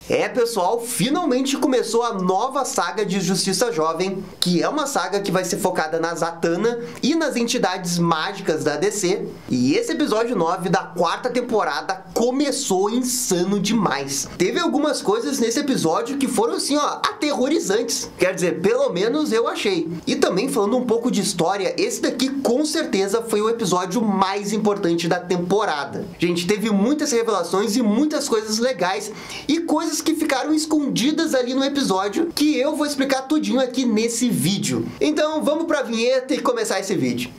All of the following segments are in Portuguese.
É, pessoal, finalmente começou a nova saga de Justiça Jovem, que é uma saga que vai ser focada na Zatanna e nas entidades mágicas da DC. E esse episódio 9 da quarta temporada começou insano demais. Teve algumas coisas nesse episódio que foram assim, ó, aterrorizantes. Quer dizer, pelo menos eu achei. E também falando um pouco de história, esse daqui com certeza foi o episódio mais importante da temporada. Gente, teve muitas revelações e muitas coisas legais e coisas que ficaram escondidas ali no episódio que eu vou explicar tudinho aqui nesse vídeo. Então vamos pra vinheta e começar esse vídeo.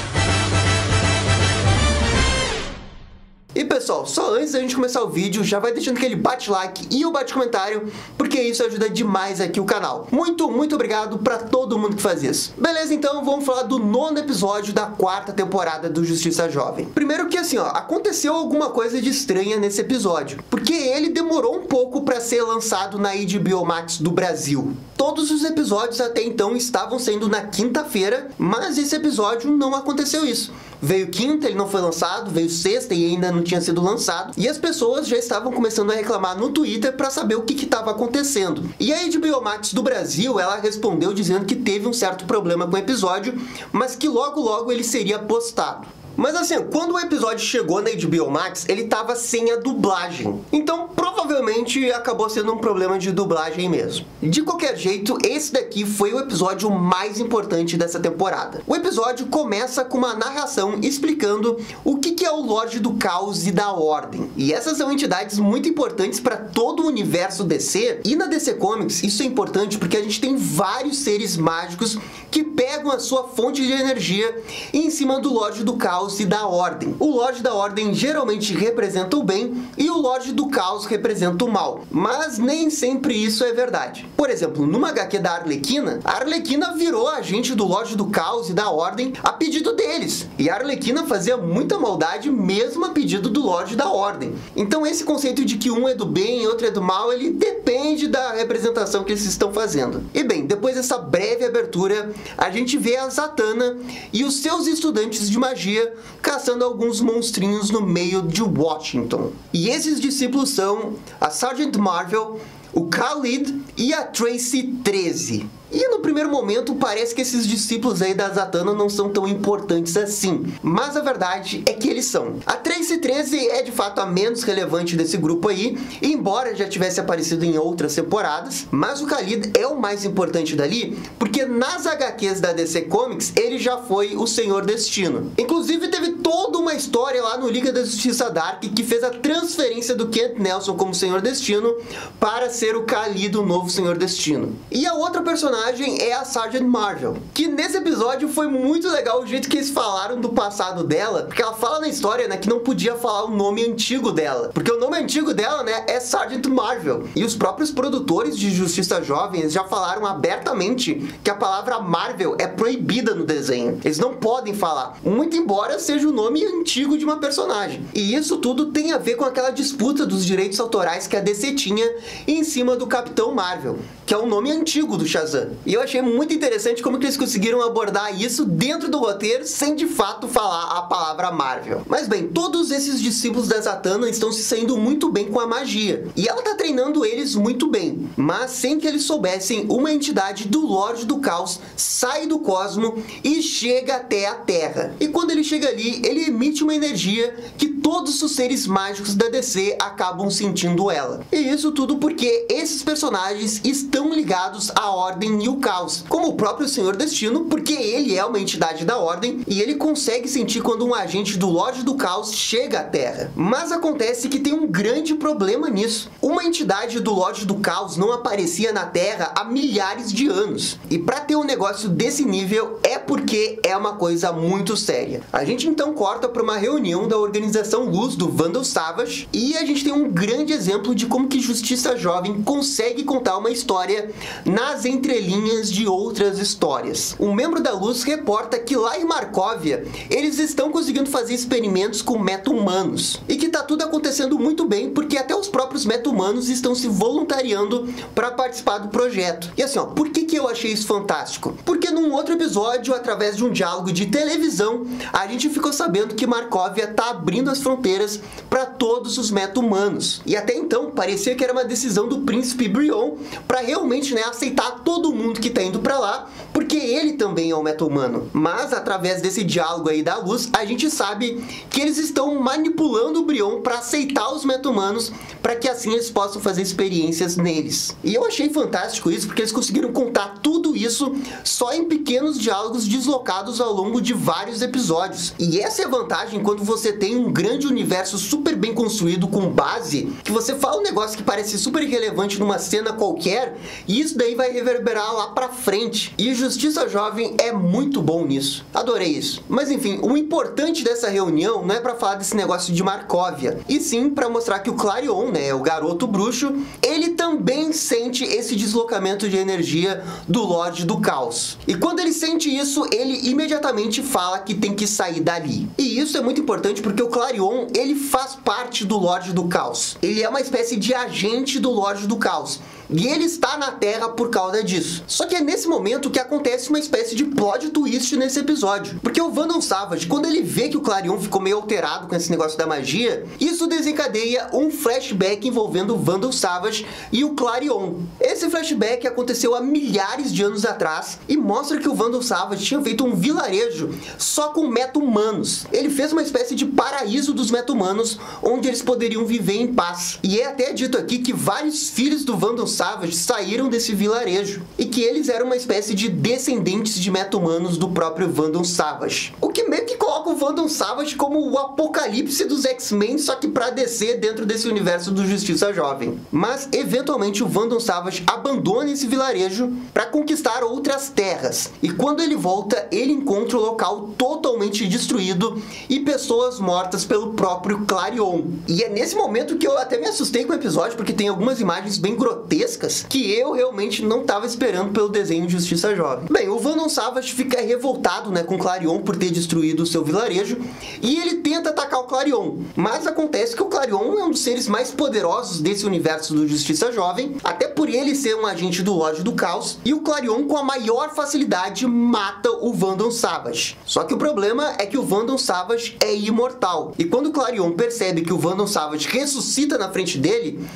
E pessoal, só antes da gente começar o vídeo, já vai deixando aquele bate-like e o bate-comentário, porque isso ajuda demais aqui o canal. Muito obrigado pra todo mundo que faz isso. Beleza, então vamos falar do 9º episódio da quarta temporada do Justiça Jovem. Primeiro que assim, ó, aconteceu alguma coisa de estranha nesse episódio, porque ele demorou um pouco pra ser lançado na HBO Max do Brasil. Todos os episódios até então estavam sendo na quinta-feira, mas esse episódio não aconteceu isso. Veio quinta, ele não foi lançado, veio sexta e ainda não tinha sido lançado. E as pessoas já estavam começando a reclamar no Twitter para saber o que estava acontecendo. E a HBO Max do Brasil, ela respondeu dizendo que teve um certo problema com o episódio, mas que logo ele seria postado. Mas assim, quando o episódio chegou na HBO Max, ele tava sem a dublagem. Então, provavelmente, acabou sendo um problema de dublagem mesmo. De qualquer jeito, esse daqui foi o episódio mais importante dessa temporada. O episódio começa com uma narração explicando o que é o Lorde do Caos e da Ordem. E essas são entidades muito importantes para todo o universo DC. E na DC Comics, isso é importante porque a gente tem vários seres mágicos que pegam a sua fonte de energia em cima do Lorde do Caos e da Ordem. O Lorde da Ordem geralmente representa o bem e o Lorde do Caos representa o mal. Mas nem sempre isso é verdade. Por exemplo, numa HQ da Arlequina, a Arlequina virou agente do Lorde do Caos e da Ordem a pedido deles. E a Arlequina fazia muita maldade mesmo a pedido do Lorde da Ordem. Então esse conceito de que um é do bem e outro é do mal, ele depende da representação que eles estão fazendo. E bem, depois dessa breve abertura, a gente vê a Zatanna e os seus estudantes de magia caçando alguns monstrinhos no meio de Washington. E esses discípulos são a Sergeant Marvel, o Khalid e a Tracy 13. E no primeiro momento parece que esses discípulos aí da Zatanna não são tão importantes assim, mas a verdade é que eles são. A Tracy 13 é de fato a menos relevante desse grupo aí, embora já tivesse aparecido em outras temporadas, mas o Khalid é o mais importante dali, porque nas HQs da DC Comics ele já foi o Senhor Destino. Inclusive teve toda uma história lá no Liga da Justiça Dark que fez a transferência do Kent Nelson como Senhor Destino para ser o Khalid o novo Senhor Destino. E a outra personagem é a Sergeant Marvel, que nesse episódio foi muito legal o jeito que eles falaram do passado dela, porque ela fala na história, né, que não podia falar o nome antigo dela, porque o nome antigo dela, né, é Sergeant Marvel, e os próprios produtores de Justiça Jovem já falaram abertamente que a palavra Marvel é proibida no desenho, eles não podem falar, muito embora seja o nome antigo de uma personagem, e isso tudo tem a ver com aquela disputa dos direitos autorais que a DC tinha em cima do Capitão Marvel, que é o nome antigo do Shazam. E eu achei muito interessante como que eles conseguiram abordar isso dentro do roteiro sem de fato falar a palavra Marvel. Mas bem, todos esses discípulos da Zatanna estão se saindo muito bem com a magia. E ela tá treinando eles muito bem. Mas sem que eles soubessem, uma entidade do Lorde do Caos sai do cosmo e chega até a Terra. E quando ele chega ali, ele emite uma energia que todos os seres mágicos da DC acabam sentindo ela. E isso tudo porque esses personagens estão ligados à Ordem e o Caos, como o próprio Senhor Destino, porque ele é uma entidade da Ordem e ele consegue sentir quando um agente do Lorde do Caos chega à Terra. Mas acontece que tem um grande problema nisso. Uma entidade do Lorde do Caos não aparecia na Terra há milhares de anos. E para ter um negócio desse nível é porque é uma coisa muito séria. A gente então corta para uma reunião da Organização Luz do Vandal Savage e a gente tem um grande exemplo de como que Justiça Jovem consegue contar uma história história nas entrelinhas de outras histórias. Um membro da Luz reporta que lá em Markovia eles estão conseguindo fazer experimentos com meta-humanos e que tá tudo acontecendo muito bem porque até os próprios meta-humanos estão se voluntariando para participar do projeto. E assim, ó, por que eu achei isso fantástico? Porque num outro episódio, através de um diálogo de televisão, a gente ficou sabendo que Markovia tá abrindo as fronteiras para todos os meta-humanos. E até então parecia que era uma decisão do príncipe Brion para realmente, né, aceitar todo mundo que tá indo para lá, porque ele também é um meta-humano. Mas através desse diálogo aí da Luz, a gente sabe que eles estão manipulando o Brion para aceitar os meta-humanos, para que assim eles possam fazer experiências neles. E eu achei fantástico isso, porque eles conseguiram contar tudo isso só em pequenos diálogos deslocados ao longo de vários episódios. E essa é a vantagem quando você tem um grande universo super bem construído com base, que você fala um negócio que parece super irrelevante numa cena qualquer, e isso daí vai reverberar lá pra frente. E Justiça Jovem é muito bom nisso. Adorei isso. Mas enfim, o importante dessa reunião não é pra falar desse negócio de Markovia, e sim pra mostrar que o Klarion, né, o garoto bruxo, ele também sente esse deslocamento de energia do Lorde do Caos. E quando ele sente isso, ele imediatamente fala que tem que sair dali. E isso é muito importante porque o Klarion, ele faz parte do Lorde do Caos. Ele é uma espécie de agente do Lorde do Caos. E ele está na Terra por causa disso. Só que é nesse momento que acontece uma espécie de plot twist nesse episódio. Porque o Vandal Savage, quando ele vê que o Klarion ficou meio alterado com esse negócio da magia, isso desencadeia um flashback envolvendo o Vandal Savage e o Klarion. Esse flashback aconteceu há milhares de anos atrás e mostra que o Vandal Savage tinha feito um vilarejo só com meta-humanos. Ele fez uma espécie de paraíso dos meta-humanos onde eles poderiam viver em paz. E é até dito aqui que vários filhos do Vandal Savage saíram desse vilarejo e que eles eram uma espécie de descendentes de meta-humanos do próprio Vandal Savage. O que meio que coloca o Vandal Savage como o apocalipse dos X-Men, só que pra descer dentro desse universo do Justiça Jovem. Mas eventualmente o Vandal Savage abandona esse vilarejo para conquistar outras terras. E quando ele volta, ele encontra o local totalmente destruído e pessoas mortas pelo próprio Klarion. E é nesse momento que eu até me assustei com o episódio, porque tem algumas imagens bem grotescas que eu realmente não estava esperando pelo desenho de Justiça Jovem. Bem, o Vandal Savage fica revoltado, né, com o Klarion por ter destruído o seu vilarejo e ele tenta atacar o Klarion. Mas acontece que o Klarion é um dos seres mais poderosos desse universo do Justiça Jovem, até por ele ser um agente do Lorde do Caos, e o Klarion com a maior facilidade mata o Vandal Savage. Só que o problema é que o Vandal Savage é imortal. E quando o Klarion percebe que o Vandal Savage ressuscita na frente dele,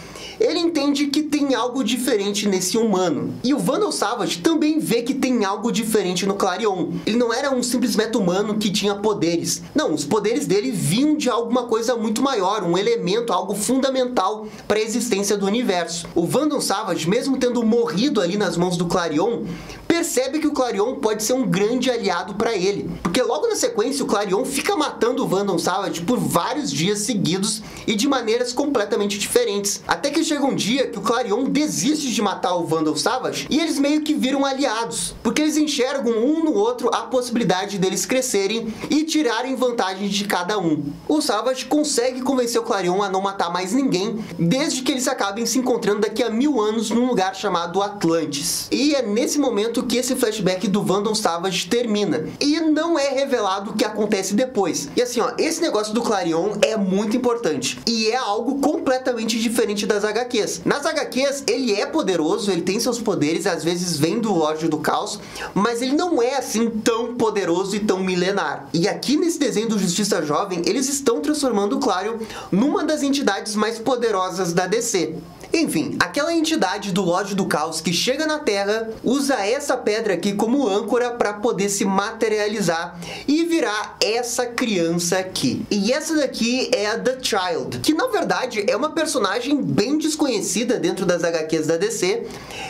ele entende que tem algo diferente nesse humano. E o Vandal Savage também vê que tem algo diferente no Klarion. Ele não era um simples meta-humano que tinha poderes. Não, os poderes dele vinham de alguma coisa muito maior, um elemento, algo fundamental para a existência do universo. O Vandal Savage, mesmo tendo morrido ali nas mãos do Klarion, percebe que o Klarion pode ser um grande aliado para ele. Porque logo na sequência o Klarion fica matando o Vandal Savage por vários dias seguidos e de maneiras completamente diferentes. Até que chega um dia que o Klarion desiste de matar o Vandal Savage e eles meio que viram aliados, porque eles enxergam um no outro a possibilidade deles crescerem e tirarem vantagem de cada um. O Savage consegue convencer o Klarion a não matar mais ninguém, desde que eles acabem se encontrando daqui a 1000 anos num lugar chamado Atlantis. E é nesse momento que esse flashback do Vandal Savage termina. E não é revelado o que acontece depois. E assim, ó, esse negócio do Klarion é muito importante. E é algo completamente diferente das HQs. Nas HQs, ele é poderoso, ele tem seus poderes, às vezes vem do Lorde do Caos, mas ele não é assim tão poderoso e tão milenar. E aqui nesse desenho do Justiça Jovem, eles estão transformando o Klarion numa das entidades mais poderosas da DC. Enfim, aquela entidade do Lorde do Caos que chega na Terra usa essa pedra aqui como âncora para poder se materializar e virar essa criança aqui. E essa daqui é a The Child, que na verdade é uma personagem bem desconhecida dentro das HQs da DC.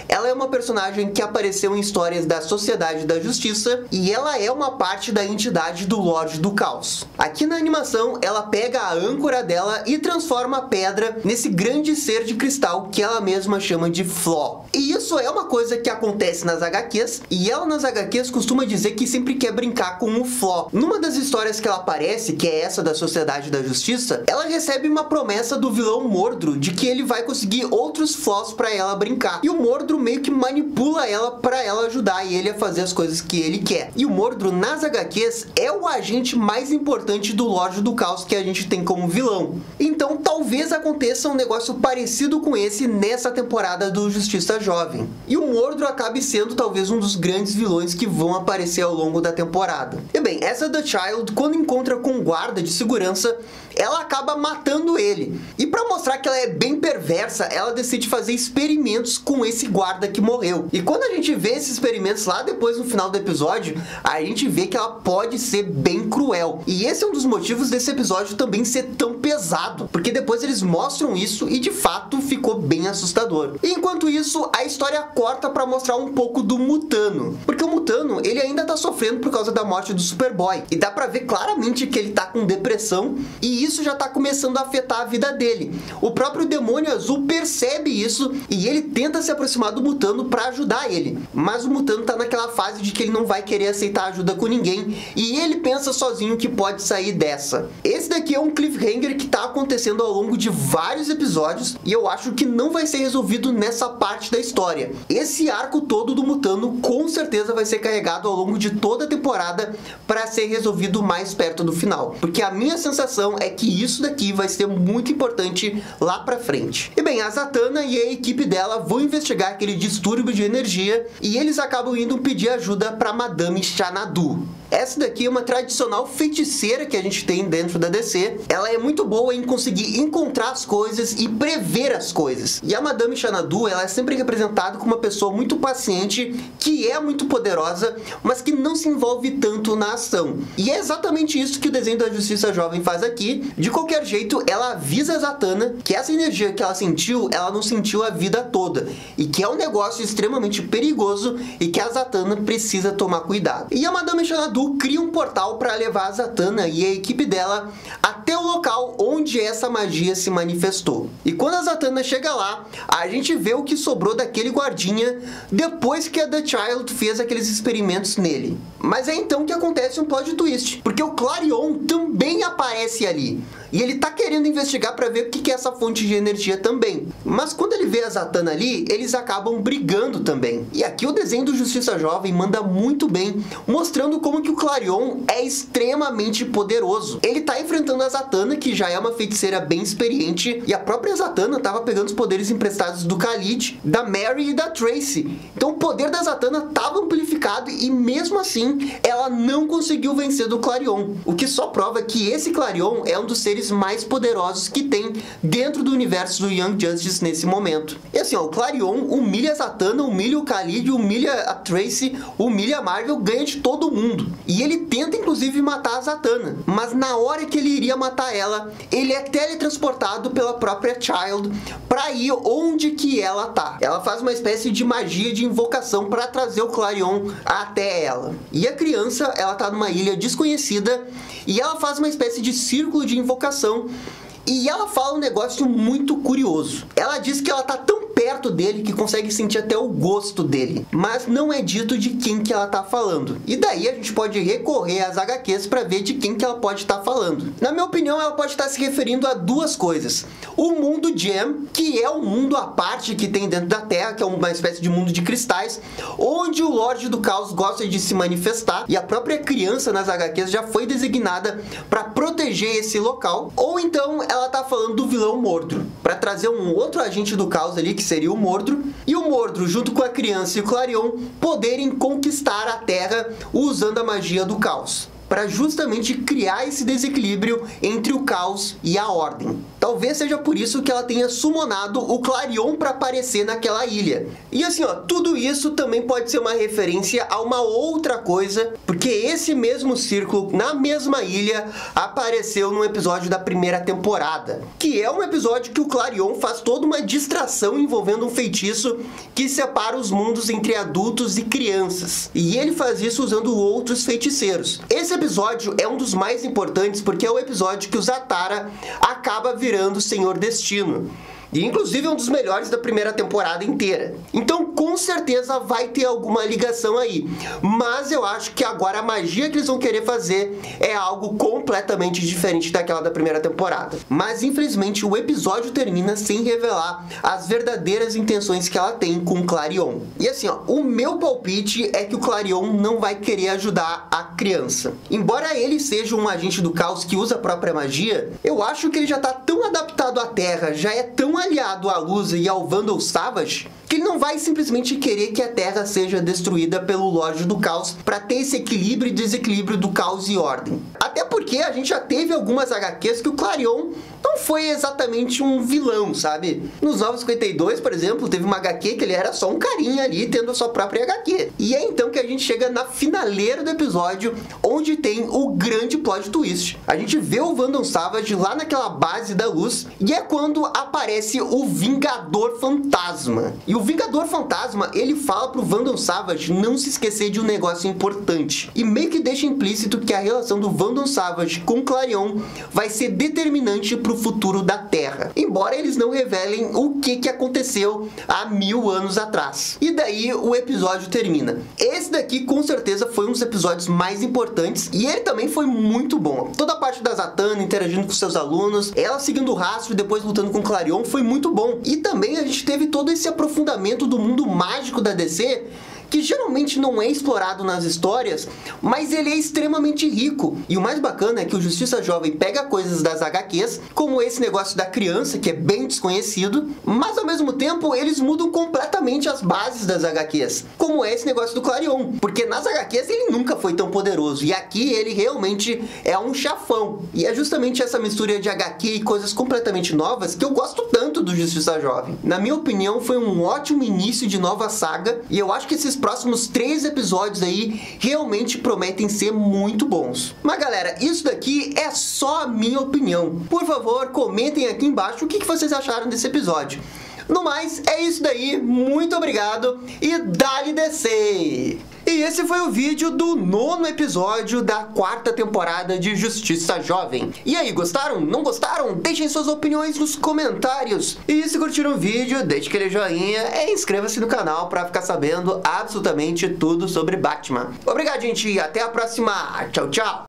Ela é uma personagem que apareceu em histórias da Sociedade da Justiça e ela é uma parte da entidade do Lorde do Caos. Aqui na animação, ela pega a âncora dela e transforma a pedra nesse grande ser de cristal enfrentar o que ela mesma chama de flaw. E isso é uma coisa que acontece nas HQs, e ela nas HQs costuma dizer que sempre quer brincar com o flaw. Numa das histórias que ela aparece, que é essa da Sociedade da Justiça, ela recebe uma promessa do vilão Mordru de que ele vai conseguir outros flaws pra ela brincar. E o Mordru meio que manipula ela pra ela ajudar ele a fazer as coisas que ele quer. E o Mordru nas HQs é o agente mais importante do Lorde do Caos que a gente tem como vilão. Então talvez aconteça um negócio parecido com esse nessa temporada do Justiça Jovem. E o Mordru acabe sendo talvez um dos grandes vilões que vão aparecer ao longo da temporada. E bem, essa The Child, quando encontra com um guarda de segurança, ela acaba matando ele. E para mostrar que ela é bem perversa, ela decide fazer experimentos com esse guarda que morreu. E quando a gente vê esses experimentos lá depois no final do episódio, a gente vê que ela pode ser bem cruel. E esse é um dos motivos desse episódio também ser tão pesado, porque depois eles mostram isso e de fato ficou bem assustador. E enquanto isso, a história corta para mostrar um pouco do Mutano, porque o Mutano, ele ainda tá sofrendo por causa da morte do Superboy, e dá pra ver claramente que ele tá com depressão, e isso já tá começando a afetar a vida dele. O próprio Demônio Azul percebe isso, e ele tenta se aproximar do Mutano pra ajudar ele, mas o Mutano tá naquela fase de que ele não vai querer aceitar ajuda com ninguém, e ele pensa sozinho que pode sair dessa. Esse daqui é um cliffhanger que tá acontecendo ao longo de vários episódios, e eu acho que não vai ser resolvido nessa parte da história. Esse arco todo do Mutano com certeza vai ser carregado ao longo de toda a temporada para ser resolvido mais perto do final, porque a minha sensação é que isso daqui vai ser muito importante lá pra frente. E bem, a Zatanna e a equipe dela vão investigar aquele distúrbio de energia, e eles acabam indo pedir ajuda para Madame Xanadu. Essa daqui é uma tradicional feiticeira que a gente tem dentro da DC. Ela é muito boa em conseguir encontrar as coisas e prever as coisas. E a Madame Xanadu, ela é sempre representada como uma pessoa muito paciente, que é muito poderosa, mas que não se envolve tanto na ação. E é exatamente isso que o desenho da Justiça Jovem faz aqui. De qualquer jeito, ela avisa a Zatanna que essa energia que ela sentiu, ela não sentiu a vida toda, e que é um negócio extremamente perigoso e que a Zatanna precisa tomar cuidado. E a Madame Xanadu cria um portal para levar a Zatanna e a equipe dela até o local onde essa magia se manifestou. E quando a Zatanna chega lá, a gente vê o que sobrou daquele guardinha depois que a The Child fez aqueles experimentos nele. Mas é então que acontece um plot twist, porque o Klarion também aparece ali. E ele tá querendo investigar para ver o que é essa fonte de energia também. Mas quando ele vê a Zatanna ali, eles acabam brigando também. E aqui o desenho do Justiça Jovem manda muito bem, mostrando como que o Klarion é extremamente poderoso. Ele tá enfrentando a Zatanna, que já é uma feiticeira bem experiente, e a própria Zatanna tava pegando os poderes emprestados do Khalid, da Mary e da Tracy. Então o poder da Zatanna tava amplificado e mesmo assim ela não conseguiu vencer do Klarion. O que só prova que esse Klarion é um dos seres mais poderosos que tem dentro do universo do Young Justice nesse momento. E assim, ó, o Klarion humilha a Zatanna, humilha o Khalid, humilha a Tracy, humilha a Marvel, ganha de todo mundo. E ele tenta inclusive matar a Zatanna, mas na hora que ele iria matar ela, ele é teletransportado pela própria Child para ir onde que ela tá. Ela faz uma espécie de magia de invocação para trazer o Klarion até ela. E a criança, ela tá numa ilha desconhecida e ela faz uma espécie de círculo de invocação. E ela fala um negócio muito curioso. Ela diz que ela tá tão perto dele que consegue sentir até o gosto dele, mas não é dito de quem que ela tá falando. E daí a gente pode recorrer às HQs para ver de quem que ela pode estar falando. Na minha opinião, ela pode estar se referindo a duas coisas. O mundo Gem, que é um mundo à parte que tem dentro da Terra, que é uma espécie de mundo de cristais, onde o Lorde do Caos gosta de se manifestar, e a própria criança nas HQs já foi designada para proteger esse local. Ou então ela tá falando do vilão Mordru, para trazer um outro agente do caos ali, que seria o Mordru, e o Mordru, junto com a criança e o Klarion, poderem conquistar a Terra usando a magia do caos, para justamente criar esse desequilíbrio entre o caos e a ordem. Talvez seja por isso que ela tenha summonado o Klarion para aparecer naquela ilha. E assim, ó, tudo isso também pode ser uma referência a uma outra coisa, porque esse mesmo círculo, na mesma ilha, apareceu num episódio da primeira temporada, que é um episódio que o Klarion faz toda uma distração envolvendo um feitiço que separa os mundos entre adultos e crianças. E ele faz isso usando outros feiticeiros. Esse episódio é um dos mais importantes porque é o episódio que o Zatara acaba virando Senhor Destino. E inclusive é um dos melhores da primeira temporada inteira. Então com certeza vai ter alguma ligação aí. Mas eu acho que agora a magia que eles vão querer fazer é algo completamente diferente daquela da primeira temporada. Mas infelizmente o episódio termina sem revelar as verdadeiras intenções que ela tem com o Clarion. E assim, ó, o meu palpite é que o Clarion não vai querer ajudar a criança. Embora ele seja um agente do caos que usa a própria magia, eu acho que ele já tá tão adaptado à Terra, já é tão aliado à Luz e ao Vandal Savage, que ele não vai simplesmente querer que a Terra seja destruída pelo Lorde do Caos para ter esse equilíbrio e desequilíbrio do caos e ordem. Até porque a gente já teve algumas HQs que o Clarion não foi exatamente um vilão, sabe? Nos 952, por exemplo, teve uma HQ que ele era só um carinha ali tendo a sua própria HQ. E é então que a gente chega na finaleira do episódio, onde tem o grande plot twist. A gente vê o Vandal Savage lá naquela base da Luz, e é quando aparece o Vingador Fantasma. E o Vingador Fantasma, ele fala pro Vandal Savage não se esquecer de um negócio importante. E meio que deixa implícito que a relação do Vandal Savage com Clarion vai ser determinante pro futuro da Terra. Embora eles não revelem o que aconteceu há 1000 anos atrás. E daí o episódio termina. Esse daqui com certeza foi um dos episódios mais importantes e ele também foi muito bom. Toda a parte da Zatanna interagindo com seus alunos, ela seguindo o rastro e depois lutando com Clarion foi muito bom. E também a gente teve todo esse aprofundamento do mundo mágico da DC, que geralmente não é explorado nas histórias, mas ele é extremamente rico. E o mais bacana é que o Justiça Jovem pega coisas das HQs, como esse negócio da criança, que é bem desconhecido, mas ao mesmo tempo eles mudam completamente as bases das HQs, como é esse negócio do Clarion, porque nas HQs ele nunca foi tão poderoso, e aqui ele realmente é um chafão. E é justamente essa mistura de HQ e coisas completamente novas que eu gosto tanto do Justiça Jovem. Na minha opinião, foi um ótimo início de nova saga, e eu acho que esses próximos 3 episódios aí realmente prometem ser muito bons. Mas galera, isso daqui é só a minha opinião. Por favor, comentem aqui embaixo o que vocês acharam desse episódio. No mais, é isso daí, muito obrigado e dale DC! E esse foi o vídeo do 9º episódio da 4ª temporada de Justiça Jovem. E aí, gostaram? Não gostaram? Deixem suas opiniões nos comentários. E se curtiram o vídeo, deixe aquele joinha e inscreva-se no canal para ficar sabendo absolutamente tudo sobre Batman. Obrigado, gente, e até a próxima. Tchau, tchau!